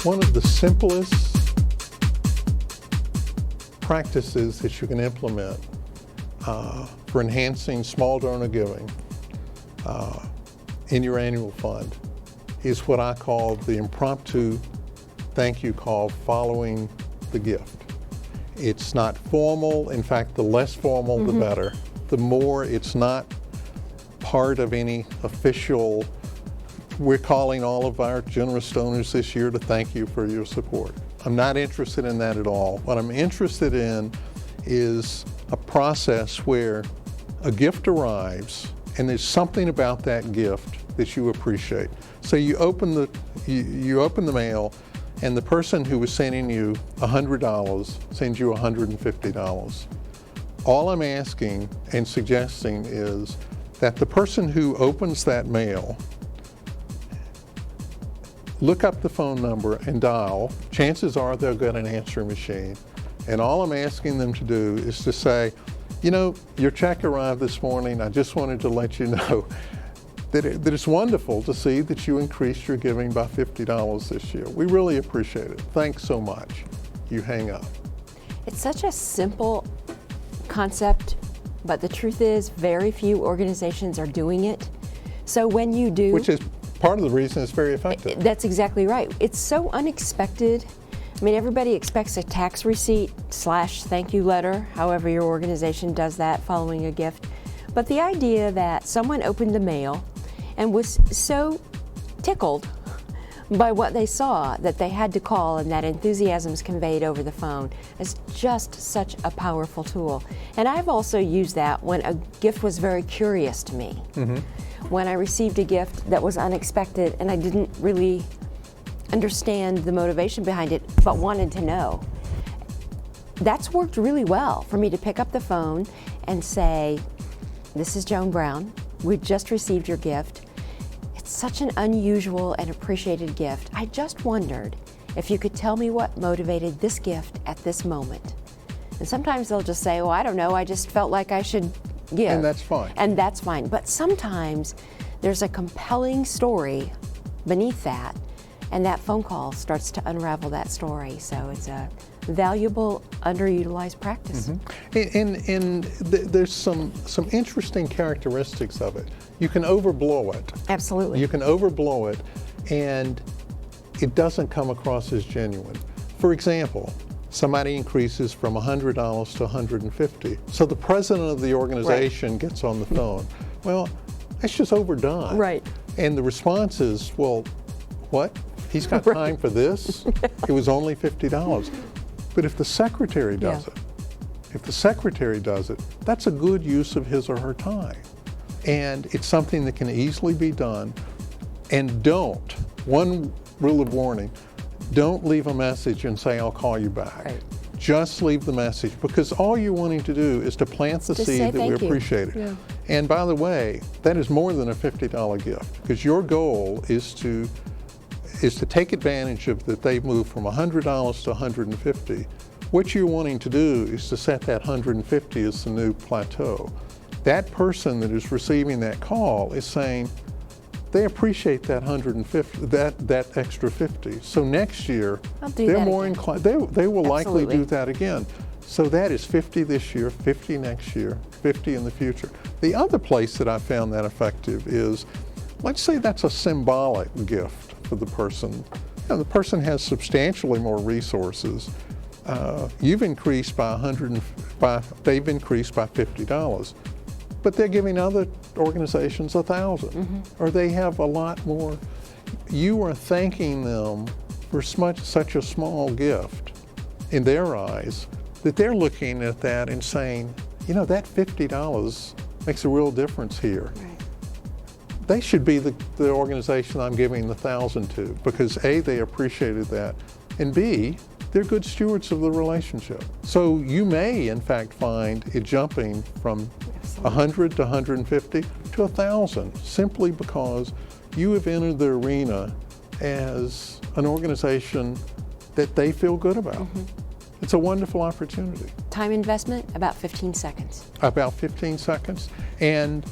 One of the simplest practices that you can implement for enhancing small donor giving in your annual fund is what I call the impromptu thank you call following the gift. It's not formal. In fact, the less formal, the better. The more it's not part of any official, we're calling all of our generous donors this year to thank you for your support. I'm not interested in that at all. What I'm interested in is a process where a gift arrives and there's something about that gift that you appreciate. So you open the mail, and the person who was sending you $100 sends you $150. All I'm asking and suggesting is that the person who opens that mail look up the phone number and dial. Chances are they'll get an answering machine. And all I'm asking them to do is to say, you know, your check arrived this morning. I just wanted to let you know that it's wonderful to see that you increased your giving by $50 this year. We really appreciate it. Thanks so much. You hang up. It's such a simple concept, but the truth is very few organizations are doing it. So when you do... Which is part of the reason it's very effective. That's exactly right. It's so unexpected. I mean, everybody expects a tax receipt / thank you letter, however your organization does that following a gift. But the idea that someone opened the mail and was so tickled by what they saw that they had to call, and that enthusiasm is conveyed over the phone, is just such a powerful tool. And I've also used that when a gift was very curious to me. When I received a gift that was unexpected and I didn't really understand the motivation behind it, but wanted to know. That's worked really well for me to pick up the phone and say, this is Joan Brown. We just received your gift. It's such an unusual and appreciated gift. I just wondered if you could tell me what motivated this gift at this moment. And sometimes they'll just say, oh, I don't know, I just felt like I should give. And that's fine. And that's fine. But sometimes there's a compelling story beneath that, and that phone call starts to unravel that story. So it's a valuable, underutilized practice. And there's some interesting characteristics of it. You can overblow it. Absolutely. You can overblow it, and it doesn't come across as genuine. For example, somebody increases from $100 to $150. So the president of the organization gets on the phone. Well, that's just overdone. Right. And the response is, well, what? He's got time for this? It was only $50. But if the secretary does it, that's a good use of his or her time. And it's something that can easily be done. And one rule of warning, don't leave a message and say, I'll call you back. Right. Just leave the message, because all you're wanting to do is to plant the seed that we appreciate it. Yeah. And by the way, that is more than a $50 gift, because your goal is to take advantage of that they've moved from $100 to $150. What you're wanting to do is to set that $150 as the new plateau. That person that is receiving that call is saying they appreciate that $150, that extra $50. So next year, they're more inclined. They will likely do that again. So that is $50 this year, $50 next year, $50 in the future. The other place that I found that effective is, let's say that's a symbolic gift for the person. You know, the person has substantially more resources. You've increased by they've increased by $50, but they're giving other organizations $1,000, or they have a lot more. You are thanking them for such a small gift in their eyes that they're looking at that and saying, you know, that $50 makes a real difference here. Right. They should be the organization I'm giving the $1,000 to, because A, they appreciated that, and B, they're good stewards of the relationship. So you may, in fact, find it jumping from 100 to 150 to 1,000, simply because you have entered the arena as an organization that they feel good about. It's a wonderful opportunity. Time investment, about 15 seconds. About 15 seconds. And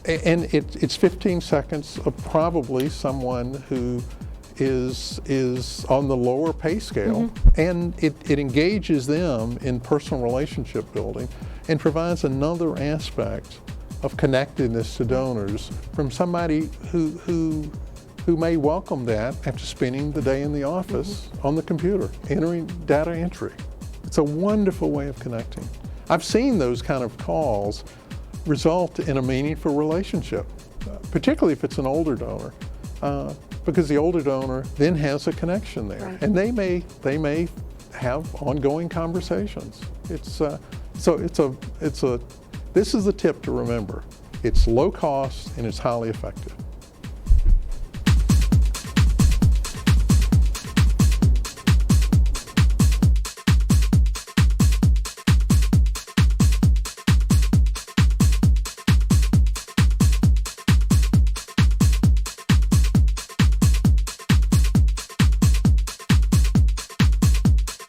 it's 15 seconds of probably someone who is on the lower pay scale, and it engages them in personal relationship building and provides another aspect of connectedness to donors from somebody who may welcome that after spending the day in the office on the computer, entering data entry. It's a wonderful way of connecting. I've seen those kind of calls result in a meaningful relationship, particularly if it's an older donor, because the older donor then has a connection there, Right. and they may have ongoing conversations. This is the tip to remember. It's low cost and it's highly effective.